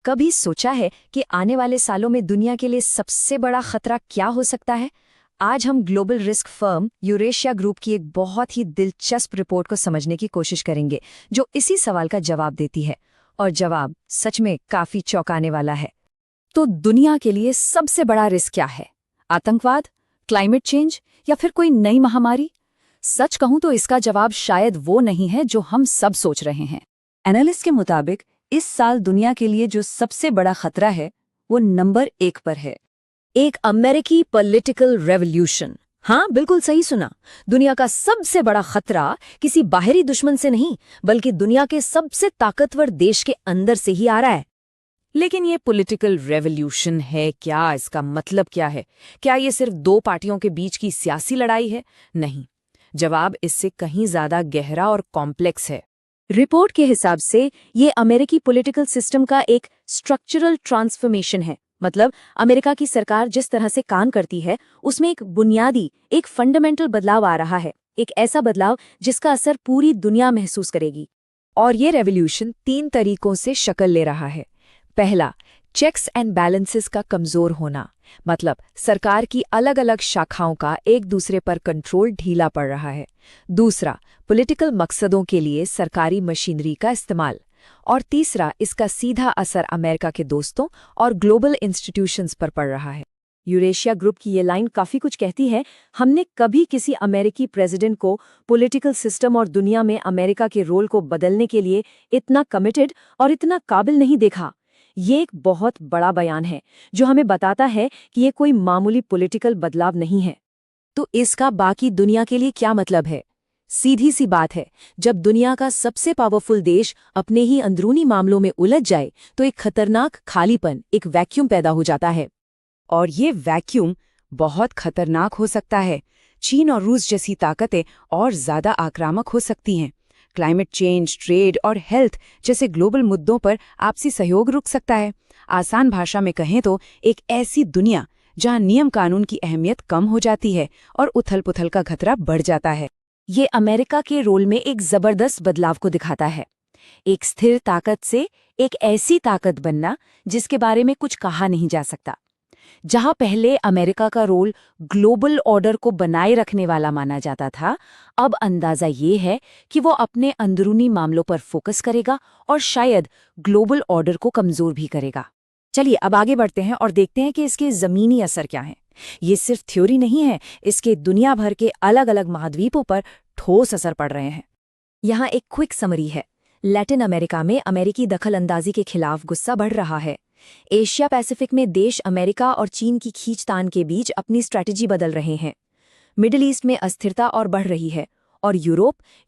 कभी सोचा है कि आने वाले सालों में दुनिया के लिए सबसे बड़ा खतरा क्या हो सकता है? आज हम global risk firm Eurasia group की एक बहुत ही दिलचस्प रिपोर्ट को समझने की कोशिश करेंगे, जो इसी सवाल का जवाब देती है। और जवाब सच में काफी चौंकाने वाला है। तो दुनिया के लिए सबसे बड़ा रिस्क क्या है? आतंकवाद, क्लाइमेट चेंज या फिर कोई नई महामारी? सच कहूं तो इसका जवाब शायद वो नहीं है जो हम सब सोच रहे हैं। एनालिस्ट के मुताबिक इस साल दुनिया के लिए जो सबसे बड़ा खतरा है वो नंबर 1 पर है। एक अमेरिकी पॉलिटिकल रेवोल्यूशन। हाँ, बिल्कुल सही सुना। दुनिया का सबसे बड़ा खतरा किसी बाहरी दुश्मन से नहीं, बल्कि दुनिया के सबसे ताकतवर देश के अंदर से ही आ रहा है। लेकिन ये पॉलिटिकल रेवोल्यूशन है क्या? इसका मतलब क्या है? क्या ये सिर्फ दो पार्टियों के बीच की सियासी लड़ाई है? नहीं, जवाब इससे कहीं ज्यादा गहरा और कॉम्प्लेक्स है। रिपोर्ट के हिसाब से ये अमेरिकी पॉलिटिकल सिस्टम का एक स्ट्रक्चरल ट्रांसफॉर्मेशन है। मतलब अमेरिका की सरकार जिस तरह से काम करती है उसमें एक बुनियादी, एक फंडामेंटल बदलाव आ रहा है। एक ऐसा बदलाव जिसका असर पूरी दुनिया महसूस करेगी। और ये रेवोल्यूशन 3 तरीकों से शक्ल ले रहा है। पहला, चेक्स एंड बैलेंसेस का कमजोर होना। मतलब सरकार की अलग अलग शाखाओं का एक दूसरे पर कंट्रोल ढीला पड़ रहा है। दूसरा, पॉलिटिकल मकसदों के लिए सरकारी मशीनरी का इस्तेमाल। और तीसरा, इसका सीधा असर अमेरिका के दोस्तों और ग्लोबल इंस्टीट्यूशंस पर पड़ रहा है। यूरेशिया ग्रुप की ये लाइन काफी कुछ कहती है। हमने कभी किसी अमेरिकी प्रेसिडेंट को पॉलिटिकल सिस्टम और दुनिया में अमेरिका के रोल को बदलने के लिए इतना कमिटेड और इतना काबिल नहीं देखा। ये एक बहुत बड़ा बयान है जो हमें बताता है कि ये कोई मामूली पॉलिटिकल बदलाव नहीं है। तो इसका बाकी दुनिया के लिए क्या मतलब है? सीधी सी बात है, जब दुनिया का सबसे पावरफुल देश अपने ही अंदरूनी मामलों में उलझ जाए तो एक खतरनाक खालीपन, एक वैक्यूम पैदा हो जाता है। और ये वैक्यूम बहुत खतरनाक हो सकता है। चीन और रूस जैसी ताकतें और ज्यादा आक्रामक हो सकती हैं। क्लाइमेट चेंज, ट्रेड और हेल्थ जैसे ग्लोबल मुद्दों पर आपसी सहयोग रुक सकता है। आसान भाषा में कहें तो एक ऐसी दुनिया जहां नियम कानून की अहमियत कम हो जाती है और उथल-पुथल का खतरा बढ़ जाता है। ये अमेरिका के रोल में एक जबरदस्त बदलाव को दिखाता है। एक स्थिर ताकत से एक ऐसी ताकत बनना जिसके बारे में कुछ कहा नहीं जा सकता। जहां पहले अमेरिका का रोल ग्लोबल ऑर्डर को बनाए रखने वाला माना जाता था, अब अंदाजा ये है कि वो अपने अंदरूनी मामलों पर फोकस करेगा और शायद ग्लोबल ऑर्डर को कमजोर भी करेगा। चलिए अब आगे बढ़ते हैं और देखते हैं कि इसके जमीनी असर क्या हैं। ये सिर्फ थ्योरी नहीं है, इसके दुनिया भर के अलग अलग महाद्वीपों पर ठोस असर पड़ रहे हैं। यहाँ एक क्विक समरी है। लैटिन अमेरिका में अमेरिकी दखलंदाजी के खिलाफ गुस्सा बढ़ रहा है। एशिया पैसिफिक में देश अमेरिका और चीन की खींचतान के बीच अपनी स्ट्रैटेजी बदल रहे हैं। मिडिल ईस्ट में अस्थिरता और बढ़ रही है। और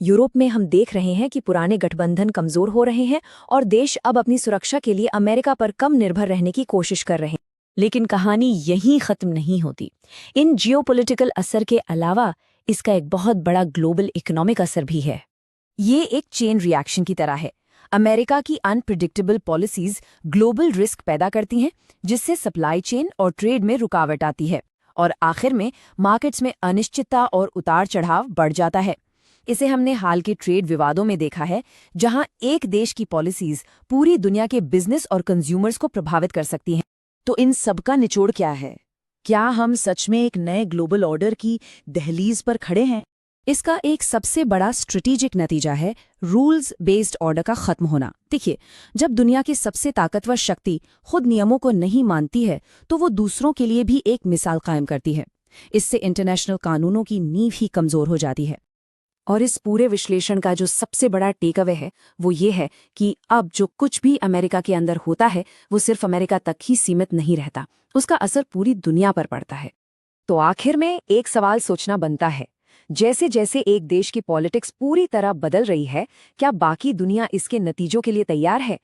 यूरोप में हम देख रहे हैं कि पुराने गठबंधन कमजोर हो रहे हैं और देश अब अपनी सुरक्षा के लिए अमेरिका पर कम निर्भर रहने की कोशिश कर रहे हैं। लेकिन कहानी यहीं खत्म नहीं होती। इन जियोपॉलिटिकल असर के अलावा इसका एक बहुत बड़ा ग्लोबल इकोनॉमिक असर भी है। ये एक चेन रिएक्शन की तरह है। अमेरिका की अनप्रिडिक्टेबल पॉलिसीज ग्लोबल रिस्क पैदा करती हैं, जिससे सप्लाई चेन और ट्रेड में रुकावट आती है और आखिर में मार्केट्स में अनिश्चितता और उतार चढ़ाव बढ़ जाता है। इसे हमने हाल के ट्रेड विवादों में देखा है, जहां एक देश की पॉलिसीज पूरी दुनिया के बिजनेस और कंज्यूमर्स को प्रभावित कर सकती हैं। तो इन सबका निचोड़ क्या है? क्या हम सच में एक नए ग्लोबल ऑर्डर की दहलीज पर खड़े हैं? इसका एक सबसे बड़ा स्ट्रेटेजिक नतीजा है रूल्स बेस्ड ऑर्डर का खत्म होना। देखिए, जब दुनिया की सबसे ताकतवर शक्ति खुद नियमों को नहीं मानती है तो वो दूसरों के लिए भी एक मिसाल कायम करती है। इससे इंटरनेशनल कानूनों की नींव ही कमजोर हो जाती है। और इस पूरे विश्लेषण का जो सबसे बड़ा टेक अवे है वो ये है कि अब जो कुछ भी अमेरिका के अंदर होता है वो सिर्फ अमेरिका तक ही सीमित नहीं रहता, उसका असर पूरी दुनिया पर पड़ता है। तो आखिर में एक सवाल सोचना बनता है, जैसे जैसे एक देश की पॉलिटिक्स पूरी तरह बदल रही है, क्या बाकी दुनिया इसके नतीजों के लिए तैयार है?